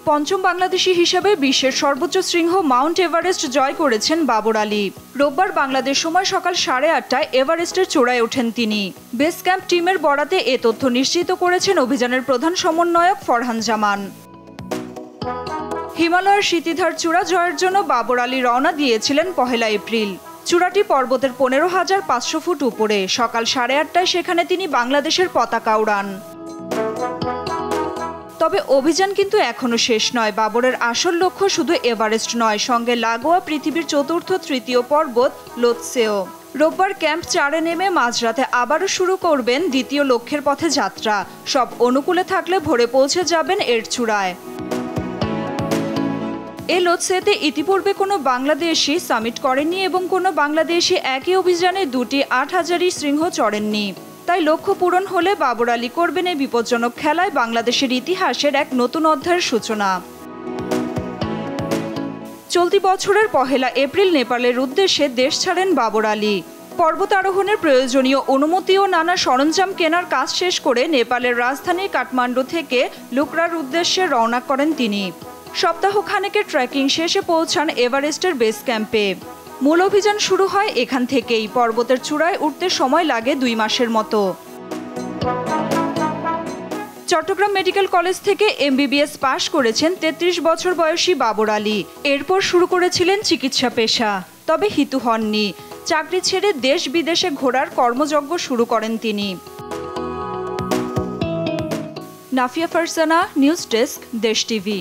পঞ্চম বাংলাদেশি হিসেবে বিশ্বের সর্বোচ্চ শৃঙ্গ মাউন্ট এভারেস্ট জয় করেছেন বাবর আলী। রোববার বাংলাদেশ সময় সকাল 8:30টায় এভারেস্টের চূড়ায় ওঠেন তিনি। বেস ক্যাম্প টিমের বরাতে এ তথ্য নিশ্চিত করেছেন অভিযানের প্রধান সমন্বয়ক ফরহান জামান। হিমালয়ের শীতিধার চূড়া জয়ের জন্য বাবর আলী রওনা দিয়েছিলেন 1 এপ্রিল। চূড়াটি পর্বতের 15,500 ফুট উপরে। সকাল 8:30টায় সেখানে তিনি বাংলাদেশের পতাকা উড়ান। তবে অভিযান কিন্তু এখনো শেষ নয়। বাবরের আসল লক্ষ্য শুধু এভারেস্ট নয়, সঙ্গে লাগোয়া পৃথিবীর তৃতীয় পর্বত লোৎসেও। রোববার ক্যাম্প 4-এ নেমে মাঝরাতে আবারও শুরু করবেন দ্বিতীয় লক্ষ্যের পথে যাত্রা। সব অনুকূলে থাকলে ভোরে পৌঁছে যাবেন এর চূড়ায়। এ লোৎসেতে ইতিপূর্বে কোনো বাংলাদেশি সামিট করেননি এবং কোনো বাংলাদেশি একই অভিযানে 2টি 8000ই শৃঙ্গ চড়েননি। তাই লক্ষ্য পূরণ হলে বাবর আলী করবেন এই বিপজ্জনক খেলায় বাংলাদেশের ইতিহাসের এক নতুন অধ্যায়ের সূচনা। চলতি বছরের 1 এপ্রিল নেপালের উদ্দেশ্যে দেশ ছাড়েন বাবর আলী। পর্বত আরোহণের প্রয়োজনীয় অনুমতি ও নানা সরঞ্জাম কেনার কাজ শেষ করে নেপালের রাজধানী কাঠমান্ডু থেকে লুকরার উদ্দেশ্যে রওনা করেন তিনি। সপ্তাহখানেকের ট্রেকিং শেষে পৌঁছান এভারেস্টের বেস ক্যাম্পে। মূল অভিযান শুরু হয় এখান থেকেই। পর্বতের চূড়ায় উঠতে সময় লাগে 2 মাসের মতো। চট্টগ্রাম মেডিকেল কলেজ থেকে MBBS পাশ করেছেন 33 বছর বয়সী বাবর আলী। এরপর শুরু করেছিলেন চিকিৎসা পেশা, তবে হিতু হননি। চাকরি ছেড়ে দেশ বিদেশে ঘোরার কর্মযজ্ঞ শুরু করেন তিনি। নাফিয়া ফারজানা, নিউজ ডেস্ক, দেশ টিভি।